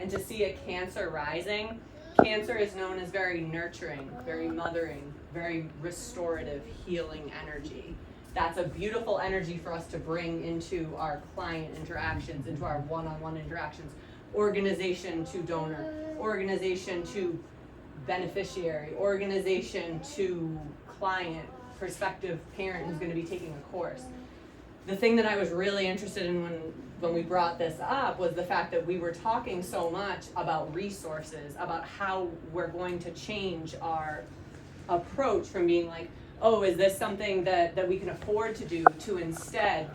And to see a Cancer rising, Cancer is known as very nurturing, very mothering, very restorative, healing energy. That's a beautiful energy for us to bring into our client interactions, into our one-on-one interactions, organization to donor, organization to beneficiary, organization to client, prospective parent who's going to be taking a course. The thing that I was really interested in when we brought this up was the fact that we were talking so much about resources, about how we're going to change our approach from being like, oh, is this something that we can afford to do, to instead,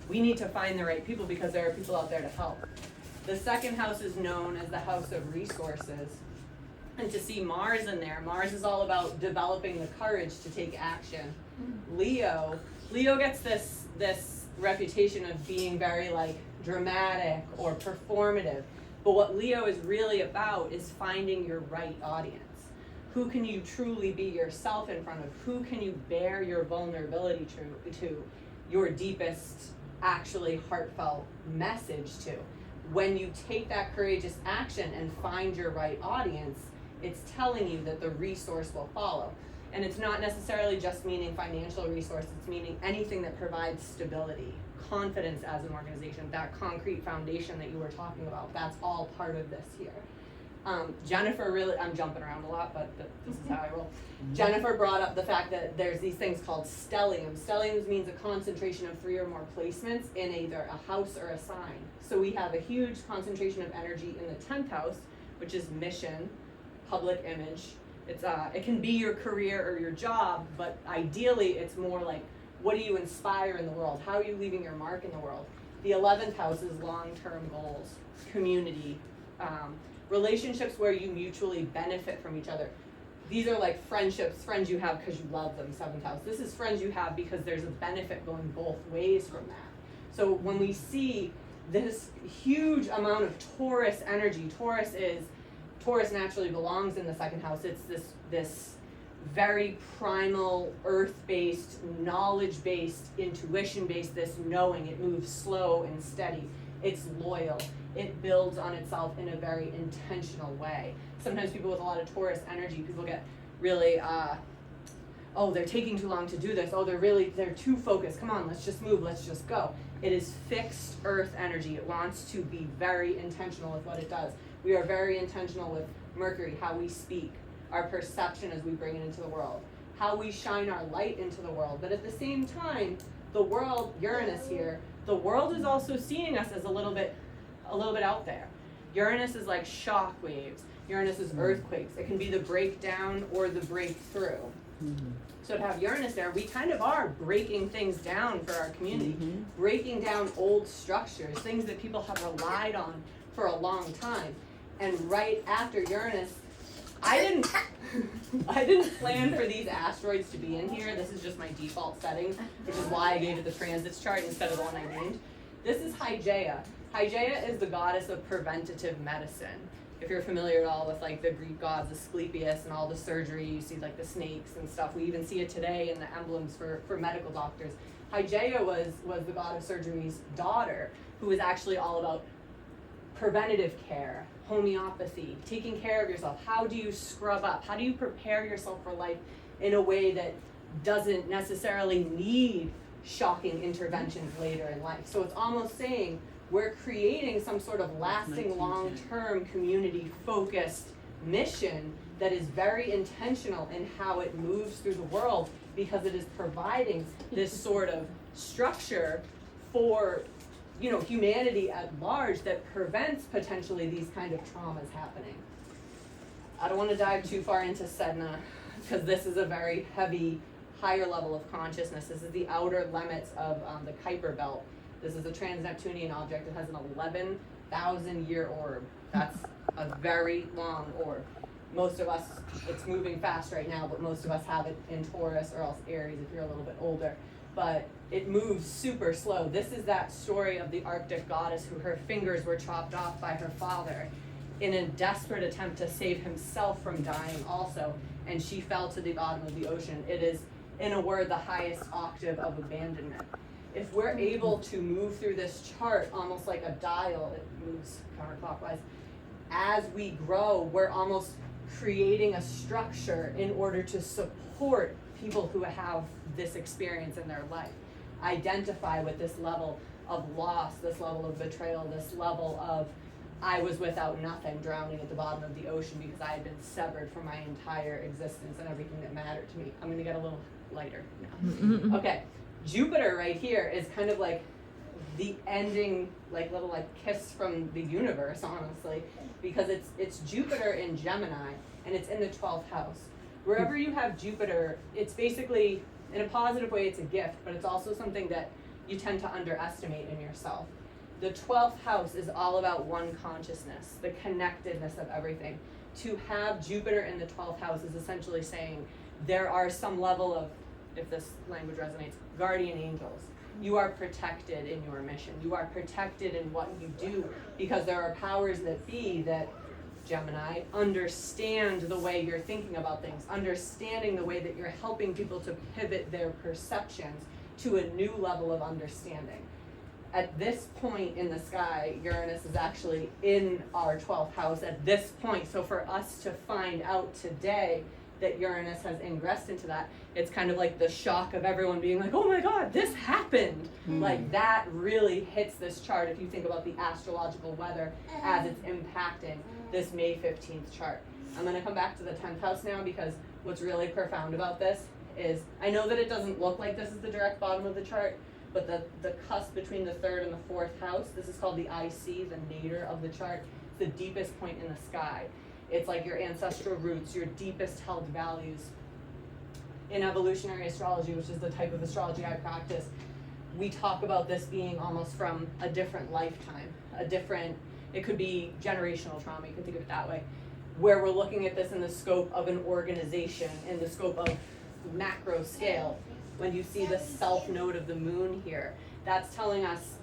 we need to find the right people because there are people out there to help. The second house is known as the house of resources. And to see Mars in there, Mars is all about developing the courage to take action. Leo gets this reputation of being very like dramatic or performative. But what Leo is really about is finding your right audience. Who can you truly be yourself in front of? Who can you bear your vulnerability to, your deepest, actually heartfelt message to? When you take that courageous action and find your right audience, it's telling you that the resource will follow. And it's not necessarily just meaning financial resource, it's meaning anything that provides stability, confidence as an organization, that concrete foundation that you were talking about, that's all part of this here. Jennifer really, I'm jumping around a lot, but this is how I roll. Jennifer brought up the fact that there's these things called stelliums. Stelliums means a concentration of 3 or more placements in either a house or a sign. So we have a huge concentration of energy in the 10th house, which is mission, public image. It can be your career or your job, but ideally it's more like, what do you inspire in the world? How are you leaving your mark in the world? The 11th house is long-term goals, community, relationships where you mutually benefit from each other. These are like friendships, friends you have because you love them, 7th house. This is friends you have because there's a benefit going both ways from that. So when we see this huge amount of Taurus energy, Taurus naturally belongs in the 2nd house. It's this very primal, earth-based, knowledge-based, intuition-based, this knowing. It moves slow and steady. It's loyal. It builds on itself in a very intentional way. Sometimes people with a lot of Taurus energy, people get really, they're taking too long to do this. Oh, they're too focused. Come on, let's just move, let's just go. It is fixed earth energy. It wants to be very intentional with what it does. We are very intentional with Mercury, how we speak, our perception as we bring it into the world, how we shine our light into the world. But at the same time, the world, Uranus here, the world is also seeing us as a little bit out there. Uranus is like shock waves. Uranus is earthquakes. It can be the breakdown or the breakthrough. So to have Uranus there, we kind of are breaking things down for our community, breaking down old structures, things that people have relied on for a long time. And right after Uranus, I didn't plan for these asteroids to be in here. This is just my default settings, which is why I gave it the transits chart instead of the one I named. This is Hygeia. Hygeia is the goddess of preventative medicine. If you're familiar at all with like the Greek gods, Asclepius and all the surgery, you see like the snakes and stuff. We even see it today in the emblems for medical doctors. Hygeia was the god of surgery's daughter, who was actually all about preventative care, homeopathy, taking care of yourself. How do you scrub up? How do you prepare yourself for life in a way that doesn't necessarily need shocking interventions later in life? So it's almost saying we're creating some sort of lasting, long-term, community-focused mission that is very intentional in how it moves through the world, because it is providing this sort of structure for humanity at large that prevents potentially these kind of traumas happening. I don't want to dive too far into Sedna because this is a very heavy, higher level of consciousness. This is the outer limits of the Kuiper Belt. This is a trans-Neptunian object. It has an 11,000-year orb. That's a very long orb. Most of us, it's moving fast right now, but most of us have it in Taurus or else Aries if you're a little bit older. But it moves super slow. This is that story of the Arctic goddess who her fingers were chopped off by her father in a desperate attempt to save himself from dying also, and she fell to the bottom of the ocean. It is, in a word, the highest octave of abandonment. If we're able to move through this chart almost like a dial, it moves counterclockwise, as we grow, we're almost creating a structure in order to support people who have this experience in their life. Identify with this level of loss, this level of betrayal, this level of I was without nothing, drowning at the bottom of the ocean because I had been severed from my entire existence and everything that mattered to me. I'm gonna get a little lighter now. Okay, Jupiter right here is kind of like the ending, like little like kiss from the universe, honestly, because it's Jupiter in Gemini and it's in the 12th house. Wherever you have Jupiter, it's basically, in a positive way, it's a gift, but it's also something that you tend to underestimate in yourself. The 12th house is all about one consciousness, the connectedness of everything. To have Jupiter in the 12th house is essentially saying there are some level of, if this language resonates, guardian angels. You are protected in your mission. You are protected in what you do because there are powers that be that, Gemini, understand the way you're thinking about things, understanding the way that you're helping people to pivot their perceptions to a new level of understanding. At this point in the sky, Uranus is actually in our 12th house at this point. So for us to find out today that Uranus has ingressed into that, it's kind of like the shock of everyone being like, oh my God, this happened. Like that really hits this chart if you think about the astrological weather as it's impacting this May 15th chart. I'm gonna come back to the 10th house now because what's really profound about this is, I know that it doesn't look like this is the direct bottom of the chart, but the cusp between the 3rd and the 4th house, this is called the IC, the nadir of the chart. It's the deepest point in the sky. It's like your ancestral roots, your deepest held values. In evolutionary astrology, which is the type of astrology I practice, we talk about this being almost from a different lifetime, it could be generational trauma, you could think of it that way, where we're looking at this in the scope of an organization, in the scope of macro scale. When you see the self node of the moon here, that's telling us,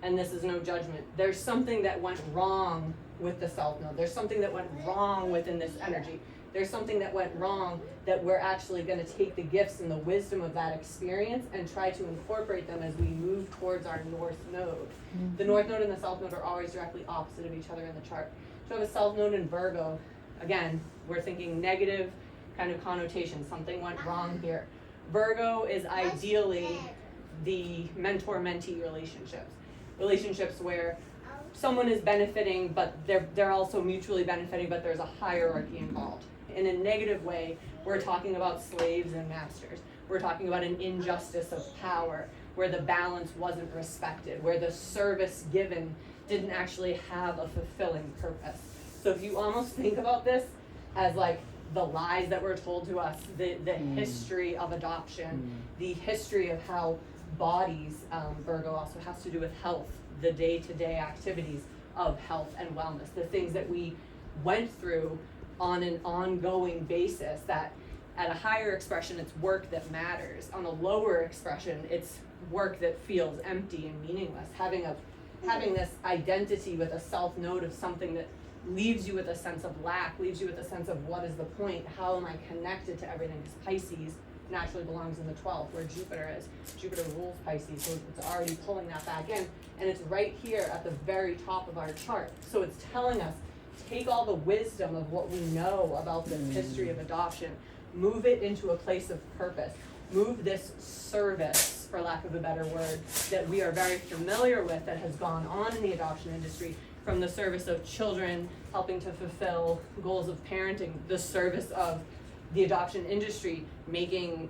and this is no judgment, there's something that went wrong with the self node. There's something that went wrong within this energy. There's something that went wrong that we're actually going to take the gifts and the wisdom of that experience and try to incorporate them as we move towards our north node. The north node and the south node are always directly opposite of each other in the chart. So we have a south node in Virgo. Again, we're thinking negative kind of connotation. Something went wrong here. Virgo is ideally the mentor-mentee relationships where someone is benefiting, but they're also mutually benefiting, but there's a hierarchy involved. In a negative way, we're talking about slaves and masters. We're talking about an injustice of power, where the balance wasn't respected, where the service given didn't actually have a fulfilling purpose. So if you almost think about this as like the lies that were told to us, the history of adoption, the history of how bodies, Virgo also has to do with health, the day-to-day activities of health and wellness, the things that we went through on an ongoing basis, that at a higher expression it's work that matters, on a lower expression it's work that feels empty and meaningless. Having this identity with a self node of something that leaves you with a sense of lack, leaves you with a sense of what is the point, how am I connected to everything, because Pisces naturally belongs in the 12th where Jupiter is. Jupiter rules Pisces, so it's already pulling that back in, and it's right here at the very top of our chart. So it's telling us, take all the wisdom of what we know about this history of adoption, move it into a place of purpose, move this service, for lack of a better word, that we are very familiar with, that has gone on in the adoption industry, from the service of children, helping to fulfill goals of parenting, the service of the adoption industry, making,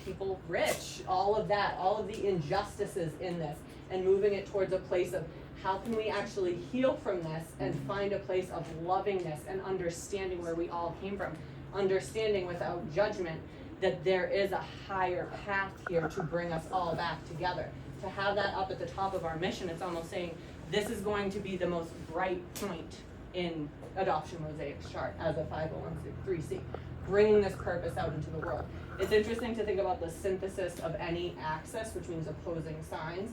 people rich, all of that, all of the injustices in this, and moving it towards a place of how can we actually heal from this and find a place of lovingness and understanding where we all came from, understanding without judgment that there is a higher path here to bring us all back together. To have that up at the top of our mission, it's almost saying this is going to be the most bright point in Adoption Mosaic's chart as a 501c, bringing this purpose out into the world. It's interesting to think about the synthesis of any axis, which means opposing signs.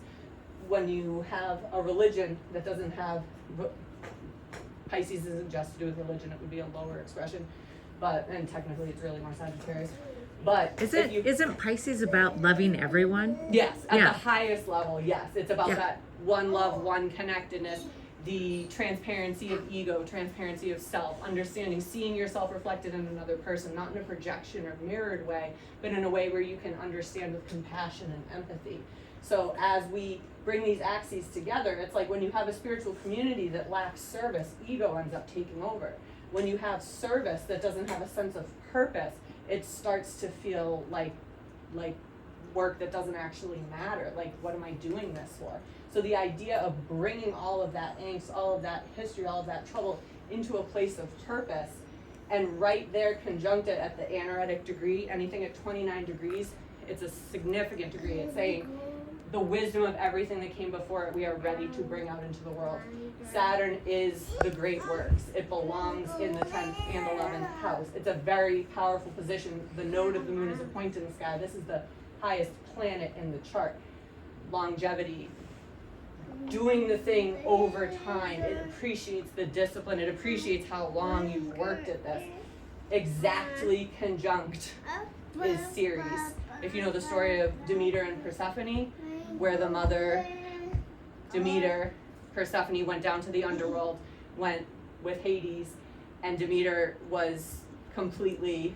When you have a religion that doesn't have, Pisces isn't just to do with religion, it would be a lower expression, and technically it's really more Sagittarius. But isn't Pisces about loving everyone? Yes, at the highest level, yes. It's about that one love, one connectedness. the transparency of ego, transparency of self, understanding, seeing yourself reflected in another person, not in a projection or mirrored way, but in a way where you can understand with compassion and empathy. So as we bring these axes together, it's like when you have a spiritual community that lacks service, ego ends up taking over. When you have service that doesn't have a sense of purpose, it starts to feel like work that doesn't actually matter. Like, what am I doing this for? So the idea of bringing all of that angst, all of that history, all of that trouble into a place of purpose, and right there conjuncted at the anaretic degree, anything at 29 degrees, it's a significant degree. It's saying the wisdom of everything that came before it, we are ready to bring out into the world. Saturn is the great works. It belongs in the 10th and 11th house. It's a very powerful position. The node of the moon is a point in the sky. This is the highest planet in the chart. Longevity, doing the thing over time. It appreciates the discipline. It appreciates how long you've worked at this. Exactly conjunct is Ceres. If you know the story of Demeter and Persephone, where the mother, Demeter, Persephone went down to the underworld, went with Hades, and Demeter was completely,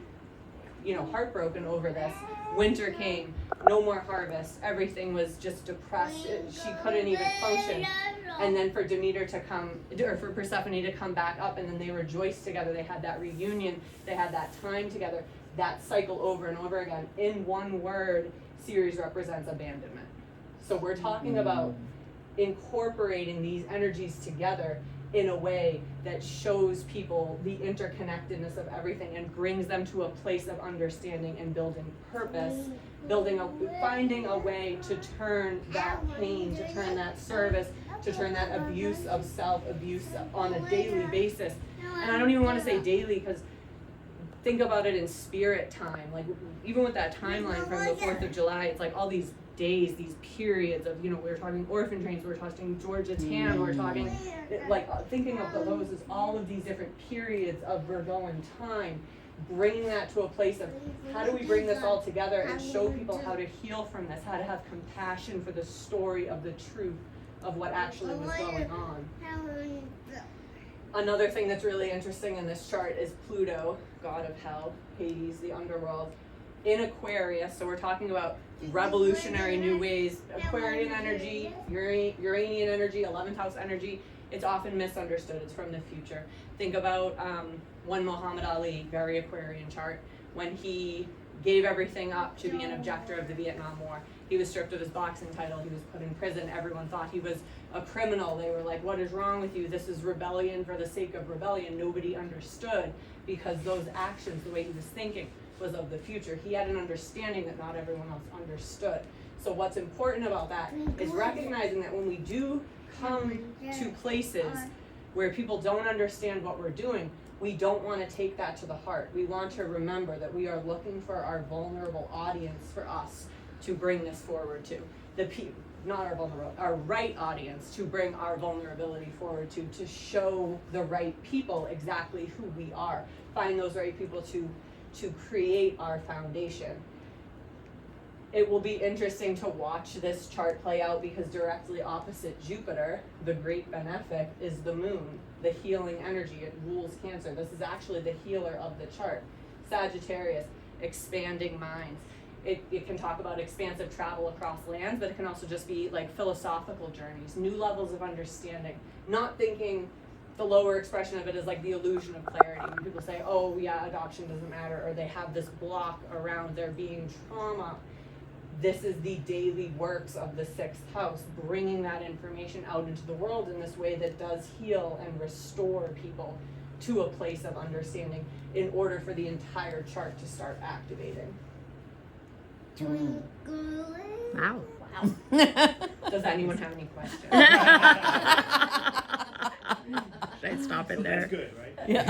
heartbroken over this. Winter came, no more harvest, everything was just depressed, she couldn't even function. And then for Demeter to come, or for Persephone to come back up, and then they rejoiced together, they had that reunion, they had that time together, that cycle over and over again. In one word, Ceres represents abandonment. So we're talking about incorporating these energies together in a way that shows people the interconnectedness of everything and brings them to a place of understanding and building purpose, finding a way to turn that pain, to turn that service, to turn that abuse of self, abuse on a daily basis. And I don't even want to say daily, because think about it in spirit time. Like, even with that timeline from the 4th of July, it's like all these days, these periods of, we were talking orphan trains, we were talking Georgia Tam, we were talking, thinking of those as all of these different periods of Virgoan time, bringing that to a place of how do we bring this all together and show people how to heal from this, how to have compassion for the story of the truth of what actually was going on. Another thing that's really interesting in this chart is Pluto, god of hell, Hades, the underworld, in Aquarius. So we're talking about revolutionary new ways, Aquarian energy, Uranian energy, 11th house energy. It's often misunderstood. It's from the future. Think about when Muhammad Ali, very Aquarian chart, when he gave everything up to be an objector of the Vietnam War. He was stripped of his boxing title. He was put in prison. Everyone thought he was a criminal. They were like, what is wrong with you? This is rebellion for the sake of rebellion. Nobody understood, because those actions, the way he was thinking, was of the future. He had an understanding that not everyone else understood. So what's important about that is recognizing that when we do come to places where people don't understand what we're doing, we don't want to take that to the heart. We want to remember that we are looking for our vulnerable audience for us to bring this forward to. Not our vulnerable, our right audience to bring our vulnerability forward to show the right people exactly who we are. Find those right people to create our foundation. It will be interesting to watch this chart play out, because directly opposite Jupiter, the great benefic, is the moon, the healing energy. It rules Cancer. This is actually the healer of the chart. Sagittarius, expanding minds. It can talk about expansive travel across lands, but it can also just be like philosophical journeys, new levels of understanding, not thinking the lower expression of it is like the illusion of clarity. When people say, oh yeah, adoption doesn't matter, or they have this block around there being trauma, this is the daily works of the 6th house, bringing that information out into the world in this way that does heal and restore people to a place of understanding in order for the entire chart to start activating. Wow. Does anyone have any questions? Should I stop it there? That's good, right?